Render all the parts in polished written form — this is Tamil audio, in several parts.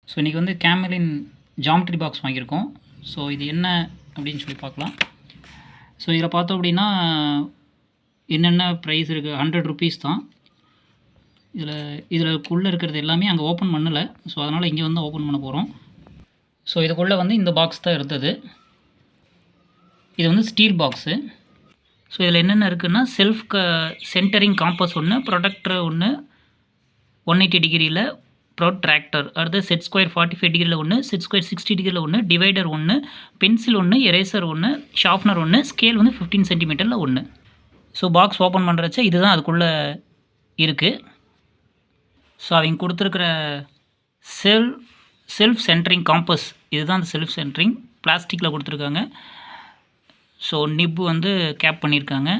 ஸோ இன்றைக்கி வந்து கேமலின் ஜாமெட்ரி பாக்ஸ் வாங்கியிருக்கோம். ஸோ இது என்ன அப்படின்னு சொல்லி பார்க்கலாம். ஸோ இதில் பார்த்தோம் அப்படின்னா என்னென்ன ப்ரைஸ் இருக்குது, 100 ருபீஸ் தான். இதுக்குள்ளே இருக்கிறது எல்லாமே அங்கே ஓப்பன் பண்ணலை. ஸோ அதனால் இங்கே வந்து ஓப்பன் பண்ண போகிறோம். ஸோ இதுக்குள்ளே வந்து இந்த பாக்ஸ் தான் இருந்தது. இது வந்து ஸ்டீல் பாக்ஸு. ஸோ இதில் என்னென்ன இருக்குதுன்னா சென்டரிங் காம்பஸ் ஒன்று, ப்ரொடக்டர் ஒன்று 180 டிகிரியில், ப்ரோட்ராக்டர் அடுத்து செட் ஸ்கொயர் 45 டிகிரியில் ஒன்று, செட் ஸ்கொயர் 60 டிகிரியில் ஒன்று, டிவைடர் ஒன்று, பென்சில் ஒன்று, எரேசர் ஒன்று, ஷார்ப்னர் ஒன்று, ஸ்கேல் வந்து 15 சென்டிமீட்டரில் ஒன்று. ஸோ பாக்ஸ் ஓப்பன் பண்ணுறச்ச இதுதான் அதுக்குள்ளே இருக்குது. ஸோ அவங்க கொடுத்துருக்கிற செல்ஃப் சென்டரிங் காம்பஸ் இதுதான் அந்த செல்ஃப் சென்டரிங் பிளாஸ்டிக்கில் கொடுத்துருக்காங்க. ஸோ நிப்பு வந்து கேப் பண்ணியிருக்காங்க.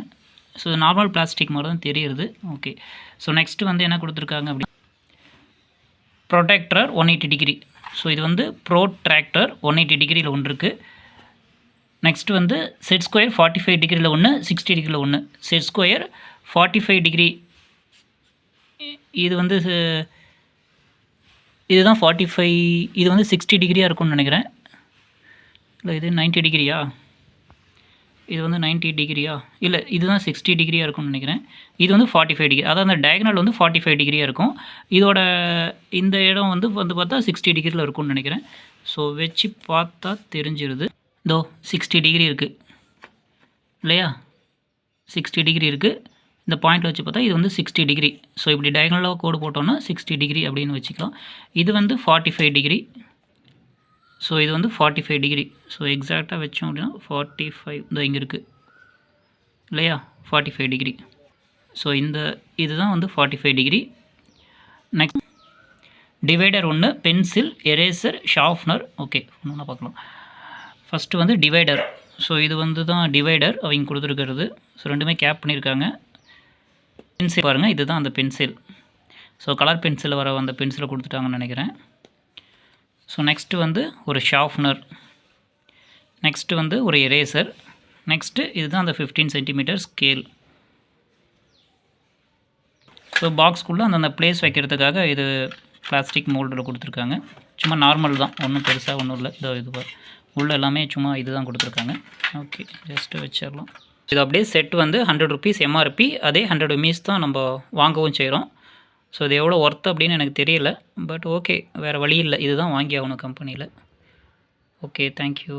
ஸோ நார்மல் பிளாஸ்டிக் மாதிரி தான் தெரியுது. ஓகே. ஸோ நெக்ஸ்ட்டு வந்து என்ன கொடுத்துருக்காங்க அப்படி ப்ரொடெக்டர் 180 டிகிரி. ஸோ இது வந்து ப்ரோட்ராக்டர் 180 டிகிரியில் ஒன்று இருக்குது. நெக்ஸ்ட்டு வந்து செட் ஸ்கொயர் 45 டிகிரியில் ஒன்று, 60 டிகிரியில் ஒன்று. செட் ஸ்கொயர் 45 டிகிரி இது வந்து இதுதான் 45, இது வந்து 60 டிகிரியாக இருக்கும்னு நினைக்கிறேன். இல்லை இது 90 டிகிரியா, இது வந்து 90 டிகிரியா, இல்லை இதுதான் 60 டிகிரியாக இருக்கும்னு நினைக்கிறேன். இது வந்து 45 டிகிரி, அதாவது அந்த டயகனல் வந்து 45 டிகிரியாக இருக்கும். இதோட இந்த இடம் வந்து பார்த்தா 60 டிகிரியில் இருக்கும்னு நினைக்கிறேன். ஸோ வச்சு பார்த்தா தெரிஞ்சிருது. இதோ 60 டிகிரி இருக்குது இல்லையா, 60 டிகிரி இருக்குது. இந்த பாயிண்டில் வச்சு பார்த்தா இது வந்து 60 டிகிரி. ஸோ இப்படி டயகனலாக கோடு போட்டோன்னா 60 டிகிரி அப்படின்னு வச்சுக்கலாம். இது வந்து 45 டிகிரி. ஸோ இது வந்து 45 டிகிரி. ஸோ எக்ஸாக்டாக வச்சோம் அப்படின்னா 45 இந்த இங்கே இருக்குது இல்லையா, 45 டிகிரி. ஸோ இதுதான் வந்து 45 டிகிரி. நெக்ஸ்ட் டிவைடர் ஒன்று, பென்சில், எரேசர், ஷார்ப்னர். ஓகே, ஒன்று பார்க்கலாம். ஃபஸ்ட்டு வந்து டிவைடர். ஸோ இது வந்து தான் டிவைடர் அவங்க கொடுத்துருக்கிறது. ஸோ ரெண்டுமே கேப் பண்ணியிருக்காங்க. பென்சில் பாருங்கள், இதுதான் அந்த பென்சில். ஸோ கலர் பென்சிலில் வர அந்த பென்சிலை கொடுத்துட்டாங்கன்னு நினைக்கிறேன். ஸோ நெக்ஸ்ட்டு வந்து ஒரு ஷார்ப்னர், நெக்ஸ்ட்டு வந்து ஒரு எரேசர், நெக்ஸ்ட்டு இதுதான் அந்த 15 சென்டிமீட்டர் ஸ்கேல். ஸோ பாக்ஸ்க்குள்ளே அந்தந்த ப்ளேஸ் வைக்கிறதுக்காக இது பிளாஸ்டிக் மோல்டில் கொடுத்துருக்காங்க. சும்மா நார்மல் தான், ஒன்றும் பெருசாக ஒன்றும் இல்லை. இது உள்ளே எல்லாமே சும்மா இது தான் கொடுத்துருக்காங்க. ஓகே, ஜஸ்ட்டு வச்சிடலாம். இது அப்படியே செட் வந்து 100 ருபீஸ் எம்ஆர்பி. அதே 100 ருபீஸ் தான் நம்ம வாங்கவும் செய்கிறோம். ஸோ இது எவ்வளோ ஒர்த்து அப்படின்னு எனக்கு தெரியல. பட் ஓகே, வேறு வழி இல்லை, இதுதான் வாங்கி ஆகணும் கம்பெனியில். Okay, thank you.